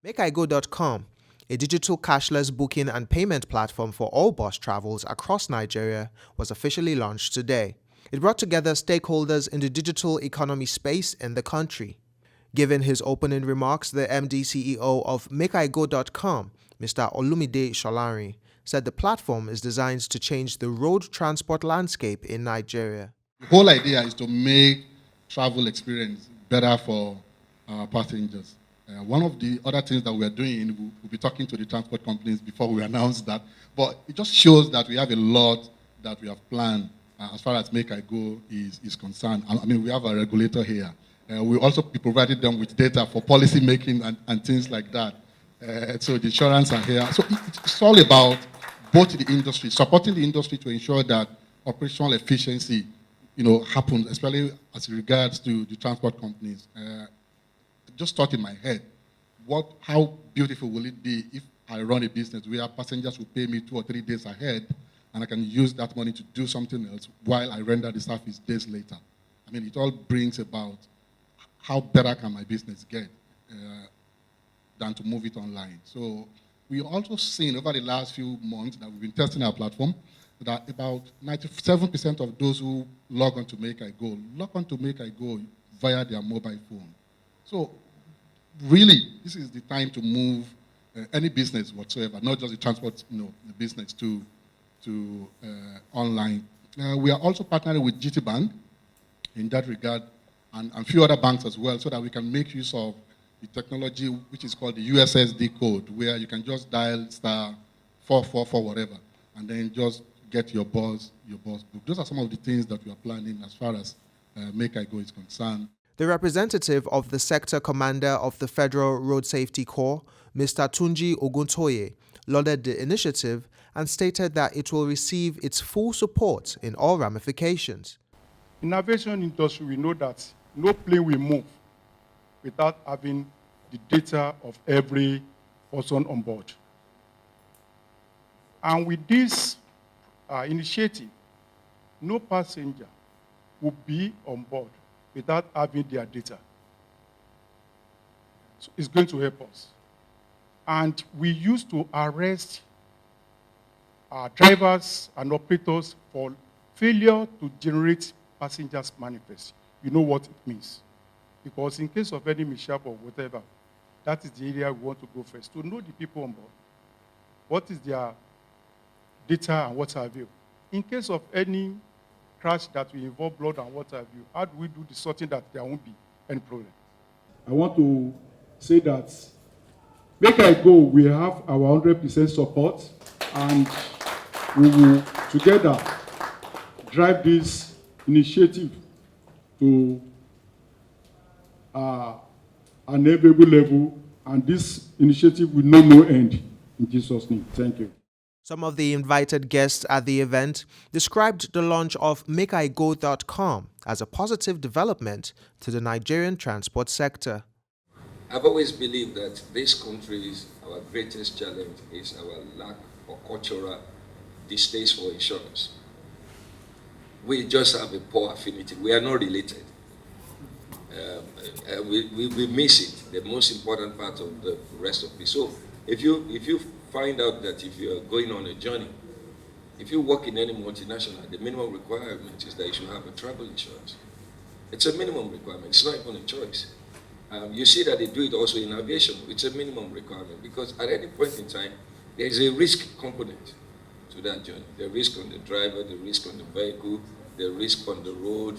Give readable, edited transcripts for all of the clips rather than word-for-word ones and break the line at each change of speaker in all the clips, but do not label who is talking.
MakeIGo.com, a digital cashless booking and payment platform for all bus travels across Nigeria, was officially launched today. It brought together stakeholders in the digital economy space in the country. Giving his opening remarks, the MD/CEO of MakeIGo.com, Mr. Olumide Sholari, said the platform is designed to change the road transport landscape in Nigeria.
The whole idea is to make travel experience better for our passengers. One of the other things that we are doing, we'll be talking to the transport companies before we announce that, but it just shows that we have a lot that we have planned as far as MakeIGo is concerned. I mean, we have a regulator here. We'll also be providing them with data for policy making and things like that. So the insurance are here. So it's all about both the industry, supporting the industry to ensure that operational efficiency, happens, especially as regards to the transport companies. Just thought in my head, how beautiful will it be if I run a business where passengers will pay me 2 or 3 days ahead, and I can use that money to do something else while I render the service days later. I mean, it all brings about how better can my business get than to move it online. So we also seen over the last few months that we've been testing our platform that about 97% of those who log on to MakeIGo via their mobile phone. So really, this is the time to move any business whatsoever, not just the transport, the business to online. We are also partnering with GT Bank in that regard, and a few other banks as well, so that we can make use of the technology which is called the USSD code, where you can just dial *444 whatever, and then just get your bus booked. Those are some of the things that we are planning as far as MakeIGo is concerned.
The representative of the sector commander of the Federal Road Safety Corps, Mr. Tunji Oguntoye, lauded the initiative and stated that it will receive its full support in all ramifications.
In the aviation industry, we know that no plane will move without having the data of every person on board. And with this initiative, no passenger will be on board without having their data. So it's going to help us. And we used to arrest drivers and operators for failure to generate passengers manifest. You know what it means. Because in case of any mishap or whatever, that is the area we want to go first, to know the people on board. What is their data and what have you. In case of any crash that will involve blood and what have you, how do we do the sorting that there won't be any problem?
I want to say that MakeIGo, we have our 100% support, and we will together drive this initiative to an enviable level, and this initiative will know no end. In Jesus' name, thank you.
Some of the invited guests at the event described the launch of MakeIGo.com as a positive development to the Nigerian transport sector.
I've always believed that this country's our greatest challenge is our lack of cultural distaste for insurance. We just have a poor affinity. We are not related. We miss it, the most important part of the rest of it. So if you find out that if you are going on a journey, if you work in any multinational, the minimum requirement is that you should have a travel insurance. It's a minimum requirement. It's not even a choice. You see that they do it also in aviation. It's a minimum requirement because at any point in time, there is a risk component to that journey. The risk on the driver, the risk on the vehicle, the risk on the road,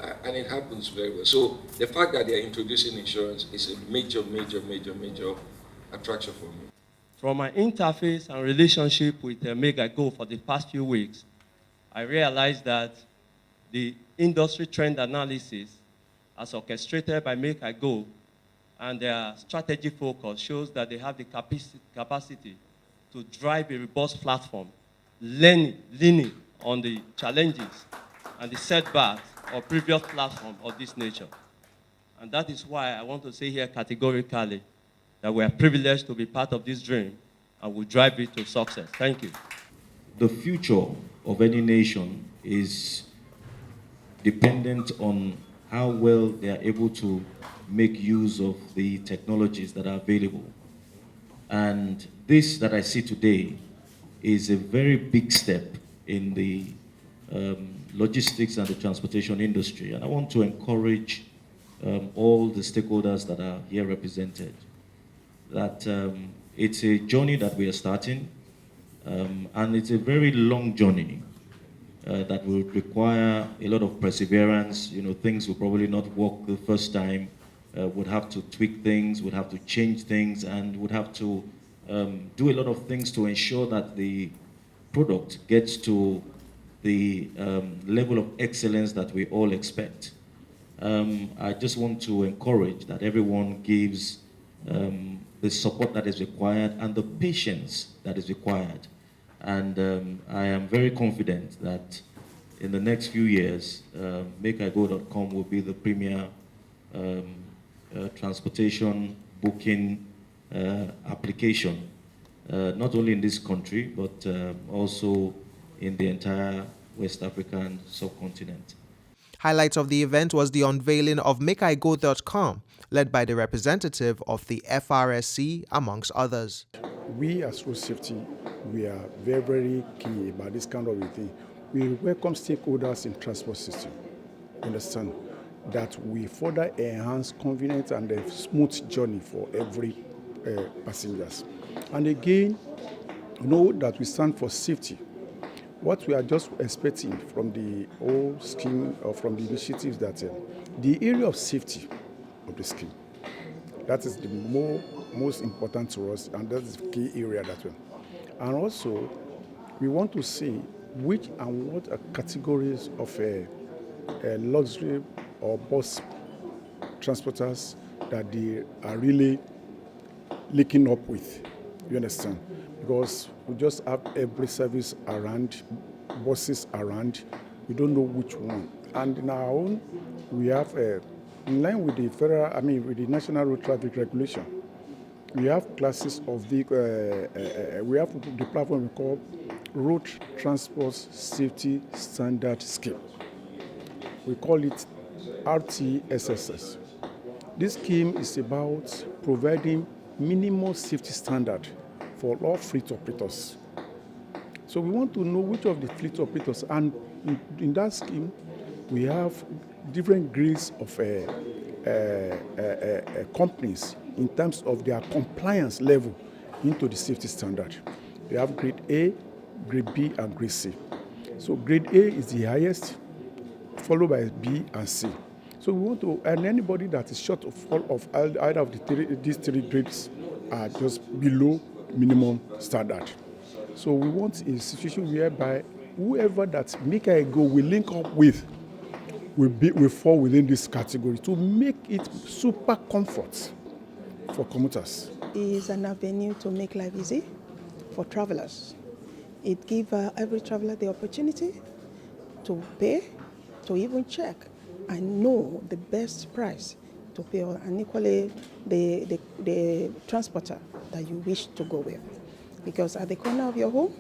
and it happens very well. So the fact that they are introducing insurance is a major attraction for me.
From my interface and relationship with MakeIGo for the past few weeks, I realized that the industry trend analysis as orchestrated by MakeIGo and their strategy focus shows that they have the capacity to drive a robust platform, leaning on the challenges and the setbacks of previous platforms of this nature. And that is why I want to say here categorically that we are privileged to be part of this dream and will drive it to success. Thank you.
The future of any nation is dependent on how well they are able to make use of the technologies that are available. And this that I see today is a very big step in the logistics and the transportation industry. And I want to encourage all the stakeholders that are here represented that it's a journey that we are starting, and it's a very long journey that will require a lot of perseverance. You know, things will probably not work the first time. Would have to tweak things, would have to change things, and would have to do a lot of things to ensure that the product gets to the level of excellence that we all expect. I just want to encourage that everyone gives the support that is required and the patience that is required. And I am very confident that in the next few years, makeigo.com will be the premier transportation booking application, not only in this country, but also in the entire West African subcontinent.
Highlights of the event was the unveiling of makeigo.com, led by the representative of the FRSC, amongst others.
We as road safety, we are very, very keen about this kind of a thing. We welcome stakeholders in transport system. Understand that we further enhance convenience and a smooth journey for every passengers. And again, know that we stand for safety. What we are just expecting from the whole scheme or from the initiatives that the area of safety of the scheme, that is the most important to us, and that is the key area that we. And also, we want to see which and what are categories of luxury or bus transporters that they are really linking up with. You understand? Because we just have every service around, buses around. We don't know which one. And in our own, we have in line with the with the National Road Traffic Regulation, we have classes of the, we have the platform we call Road Transport Safety Standard Scheme. We call it RTSSS. This scheme is about providing minimum safety standard for all fleet operators. So we want to know which of the fleet operators, and in that scheme, we have different grades of companies in terms of their compliance level into the safety standard. We have grade A, grade B, and grade C. So grade A is the highest, followed by B and C. So we want to, and anybody that is short of all of either of these three grades are just below minimum standard. So we want a situation whereby whoever that makeigo will link up with will fall within this category to make it super comfort for commuters.
It is an avenue to make life easy for travelers. It gives every traveler the opportunity to pay, to even check and know the best price to pay, and equally the transporter that you wish to go with. Because at the corner of your home,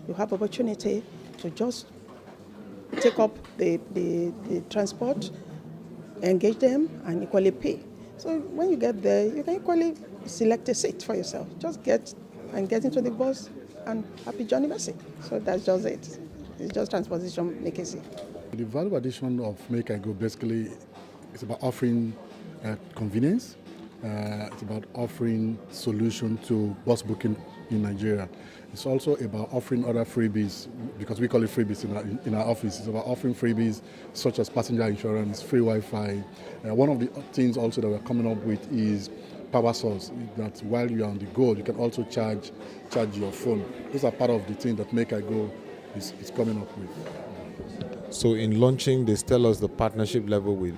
you have opportunity to just take up the transport, engage them, and equally pay. So when you get there, you can equally select a seat for yourself. Just get into the bus and happy journey message. So that's just it. It's just transportation make easy.
The value addition of makeigo basically is about offering convenience. It's about offering solution to bus booking in Nigeria. It's also about offering other freebies, because we call it freebies in our office. It's about offering freebies such as passenger insurance, free Wi-Fi. One of the things also that we're coming up with is power source, that while you're on the go, you can also charge your phone. Those are part of the thing that makeigo is coming up with.
So in launching this, tell us the partnership level with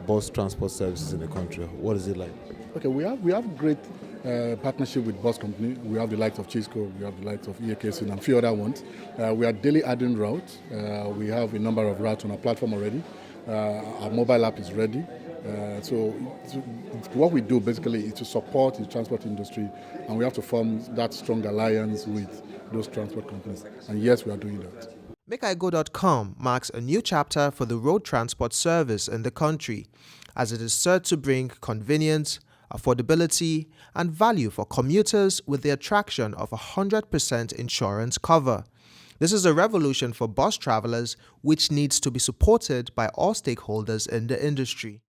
bus transport services in the country. What is it like?
Okay, we have great partnership with bus company. We have the likes of Chisco, we have the likes of Ikeja and a few other ones. We are daily adding routes. We have a number of routes on our platform already. Our mobile app is ready. So what we do basically is to support the transport industry, and we have to form that strong alliance with those transport companies. And yes, we are doing that.
makeigo.com marks a new chapter for the road transport service in the country, as it is set to bring convenience, affordability, and value for commuters with the attraction of 100% insurance cover. This is a revolution for bus travelers which needs to be supported by all stakeholders in the industry.